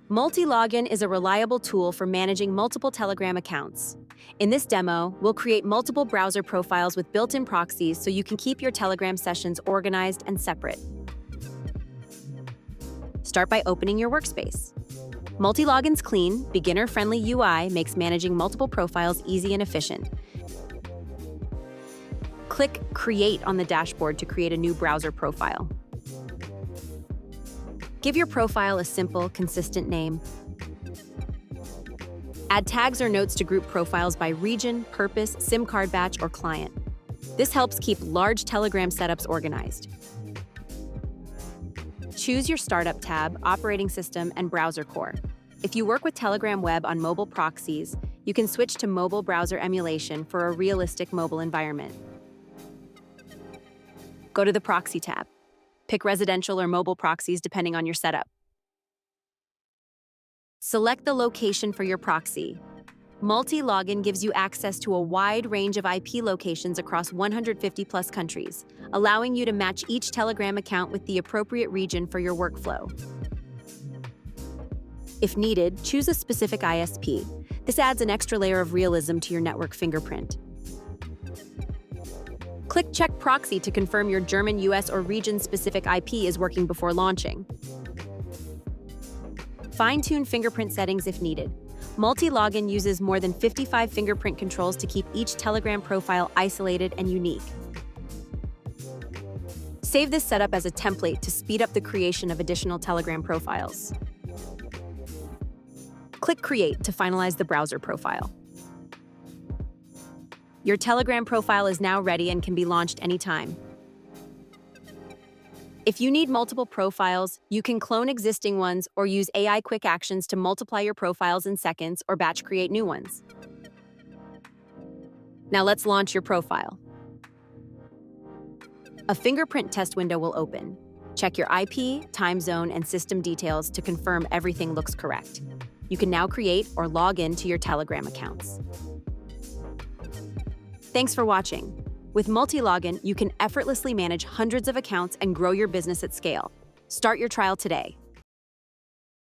Multilogin is a reliable tool for managing multiple Telegram accounts. In this demo, we'll create multiple browser profiles with built-in proxies so you can keep your Telegram sessions organized and separate. Start by opening your workspace. Multilogin's clean, beginner-friendly UI makes managing multiple profiles easy and efficient. Click Create on the dashboard to create a new browser profile. Give your profile a simple, consistent name. Add tags or notes to group profiles by region, purpose, SIM card batch, or client. This helps keep large Telegram setups organized. Choose your Startup tab, operating system, and browser core. If you work with Telegram Web on mobile proxies, you can switch to mobile browser emulation for a realistic mobile environment. Go to the Proxy tab. Pick residential or mobile proxies depending on your setup. Select the location for your proxy. Multilogin gives you access to a wide range of IP locations across 150+ countries, allowing you to match each Telegram account with the appropriate region for your workflow. If needed, choose a specific ISP. This adds an extra layer of realism to your network fingerprint. Click Check Proxy to confirm your German, US, or region-specific IP is working before launching. Fine-tune fingerprint settings if needed. Multilogin uses more than 55 fingerprint controls to keep each Telegram profile isolated and unique. Save this setup as a template to speed up the creation of additional Telegram profiles. Click Create to finalize the browser profile. Your Telegram profile is now ready and can be launched anytime. If you need multiple profiles, you can clone existing ones or use AI quick actions to multiply your profiles in seconds or batch create new ones. Now let's launch your profile. A fingerprint test window will open. Check your IP, time zone, and system details to confirm everything looks correct. You can now create or log in to your Telegram accounts. Thanks for watching. With Multilogin, you can effortlessly manage hundreds of accounts and grow your business at scale. Start your trial today.